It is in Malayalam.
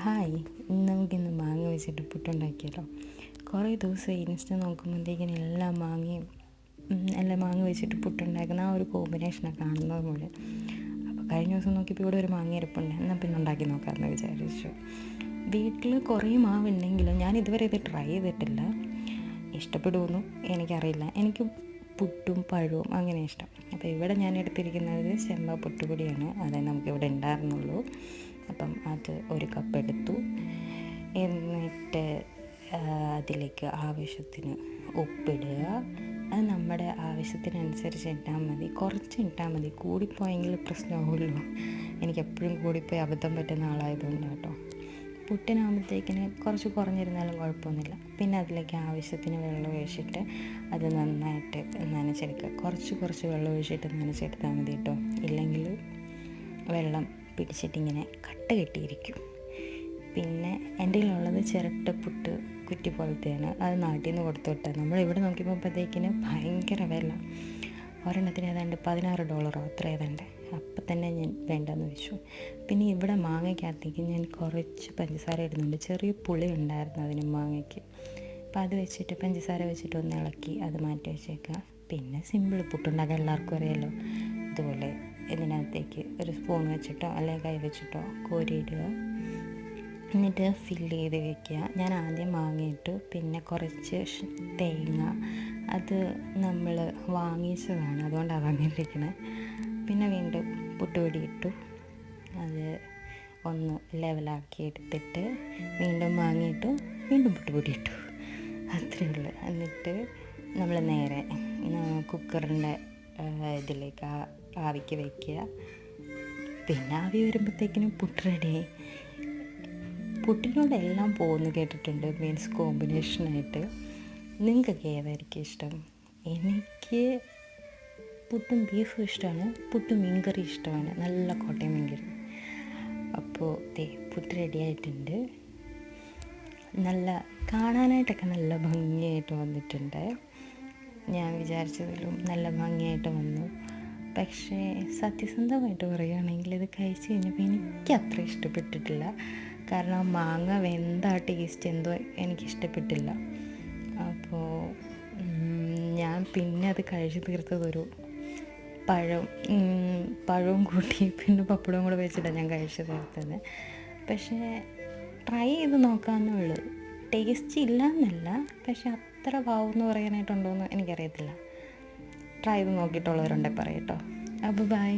ഹായ്, നമുക്കിന്ന് മാങ്ങ വെച്ചിട്ട് പുട്ടുണ്ടാക്കിയല്ലോ. കുറേ ദിവസം ഇൻസ്റ്റ നോക്കുമ്പോഴത്തേക്കിന് എല്ലാം മാങ്ങ വെച്ചിട്ട് പുട്ടുണ്ടാക്കുന്ന ആ ഒരു കോമ്പിനേഷനൊക്കെ കാണുന്നത് മുഴുവൻ. അപ്പോൾ കഴിഞ്ഞ ദിവസം നോക്കിയപ്പോൾ ഇവിടെ ഒരു മാങ്ങ ഇരിപ്പുണ്ട്, എന്നാൽ പിന്നെ ഉണ്ടാക്കി നോക്കാമെന്ന് വിചാരിച്ചു. വീട്ടിൽ കുറേ മാവുണ്ടെങ്കിലും ഞാൻ ഇതുവരെ ഇത് ട്രൈ ചെയ്തിട്ടില്ല. ഇഷ്ടപ്പെടുമെന്നും എനിക്കറിയില്ല. എനിക്ക് പുട്ടും പഴവും അങ്ങനെ ഇഷ്ടം. അപ്പോൾ ഇവിടെ ഞാൻ എടുത്തിരിക്കുന്നത് ചെമ്പ പുട്ടുപൊടിയാണ്. അതേ നമുക്കിവിടെ ഉണ്ടായിരുന്നുള്ളൂ. അപ്പം അത് ഒരു കപ്പ് എടുത്തു. എന്നിട്ട് അതിലേക്ക് ആവശ്യത്തിന് ഉപ്പിടുക. അത് നമ്മുടെ ആവശ്യത്തിനനുസരിച്ച് ഇട്ടാൽ മതി, കുറച്ച് ഇട്ടാൽ മതി. കൂടിപ്പോയെങ്കിൽ പ്രശ്നമാവുമല്ലോ. എനിക്കെപ്പോഴും കൂടിപ്പോയി അബദ്ധം പറ്റുന്ന ആളായതുകൊണ്ട് കേട്ടോ. പുട്ടിനാകുമ്പോഴത്തേക്കിന് കുറച്ച് കുറഞ്ഞിരുന്നാലും കുഴപ്പമൊന്നുമില്ല. പിന്നെ അതിലേക്ക് ആവശ്യത്തിന് വെള്ളം ഒഴിച്ചിട്ട് അത് നന്നായിട്ട് നനച്ചെടുക്കുക. കുറച്ച് വെള്ളം ഒഴിച്ചിട്ട് നനച്ചെടുത്താൽ മതി കേട്ടോ. ഇല്ലെങ്കിൽ വെള്ളം പിടിച്ചിട്ടിങ്ങനെ കട്ട കെട്ടിയിരിക്കും. പിന്നെ എൻ്റെ കയ്യിലുള്ളത് ചിരട്ടപ്പുട്ട് കുറ്റി പോലത്തെയാണ്. അത് നാട്ടിൽ നിന്ന് കൊടുത്തു വിട്ടാൽ നമ്മളിവിടെ നോക്കിയപ്പോഴത്തേക്കിന് ഭയങ്കര വില. ഒരെണ്ണത്തിന് ഏതാണ്ട് $16 അത്ര ഏതാണ്ട്. അപ്പം തന്നെ ഞാൻ വേണ്ടെന്ന് വെച്ചു. പിന്നെ ഇവിടെ മാങ്ങയ്ക്കകത്തേക്ക് ഞാൻ കുറച്ച് പഞ്ചസാര ഇടുന്നുണ്ട്. ചെറിയ പുളി ഉണ്ടായിരുന്നു അതിന് മാങ്ങയ്ക്ക്. അപ്പം അത് വെച്ചിട്ട് പഞ്ചസാര വെച്ചിട്ട് ഒന്ന് ഇളക്കി അത് മാറ്റി വെച്ചേക്കുക. പിന്നെ സിമ്പിൾ പുട്ടുണ്ടാക്കാൻ എല്ലാവർക്കും അറിയാമല്ലോ. ഇതുപോലെ ഇതിനകത്തേക്ക് ഒരു സ്പൂൺ വെച്ചിട്ടോ അല്ലെങ്കിൽ കൈ വെച്ചിട്ടോ കോരിയിടുക. എന്നിട്ട് ഫില്ല് ചെയ്ത് വയ്ക്കുക. ഞാൻ ആദ്യം മാങ്ങയിട്ടു, പിന്നെ കുറച്ച് തേങ്ങ, അത് നമ്മൾ വാങ്ങിച്ചതാണ്, അതുകൊണ്ടാണ് അങ്ങനെ ഇരിക്കണേ. പിന്നെ വീണ്ടും പുട്ടുപൊടി ഇട്ടു. അത് ഒന്ന് ലെവലാക്കി എടുത്തിട്ട് വീണ്ടും മാങ്ങയിട്ടു, വീണ്ടും പുട്ടുപൊടി ഇട്ടു. അത്രയേ ഉള്ളൂ. എന്നിട്ട് നമ്മൾ നേരെ കുക്കറിൻ്റെ ഇതിലേക്ക് ആവിക്ക് വയ്ക്കുക. പിന്നെ ആവി വരുമ്പോഴത്തേക്കിനും പുട്ട് റെഡിയായി. പുട്ടിനോട് എല്ലാം പോകുന്നു കേട്ടിട്ടുണ്ട്, മീൻസ് കോമ്പിനേഷനായിട്ട്. നിങ്ങൾക്കൊക്കെ ഏതായിരിക്കും ഇഷ്ടം? എനിക്ക് പുട്ടും ബീഫും ഇഷ്ടമാണ്, പുട്ടും മീൻകറി ഇഷ്ടമാണ്, നല്ല കോട്ടയം മീൻകറി. അപ്പോൾ പുട്ട് റെഡിയായിട്ടുണ്ട്. നല്ല കാണാനായിട്ടൊക്കെ നല്ല ഭംഗിയായിട്ട് വന്നിട്ടുണ്ട്. ഞാൻ വിചാരിച്ചതിലും നല്ല ഭംഗിയായിട്ട് വന്നു. പക്ഷേ സത്യസന്ധമായിട്ട് പറയുകയാണെങ്കിൽ ഇത് കഴിച്ച് കഴിഞ്ഞപ്പോൾ എനിക്ക് അത്ര ഇഷ്ടപ്പെട്ടിട്ടില്ല. കാരണം മാങ്ങ വെന്ത ടേസ്റ്റ് എന്തോ എനിക്കിഷ്ടപ്പെട്ടില്ല. അപ്പോൾ ഞാൻ പിന്നെ അത് കഴിച്ച് തീർത്തതൊരു പഴവും കൂട്ടി പിന്നെ പപ്പടവും കൂടെ വെച്ചിട്ടാണ് ഞാൻ കഴിച്ച് തീർത്തത്. പക്ഷേ ട്രൈ ചെയ്ത് നോക്കാമെന്നേ ഉള്ളൂ. ടേസ്റ്റ് ഇല്ല എന്നല്ല, പക്ഷെ അത്ര വാവെന്ന് പറയാനായിട്ടുണ്ടോ എന്ന് എനിക്കറിയത്തില്ല. ട്രൈ ചെയ്ത് നോക്കിയിട്ടുള്ളവരുണ്ടെങ്കിൽ പറയട്ടോ. അപ്പോൾ ബൈ.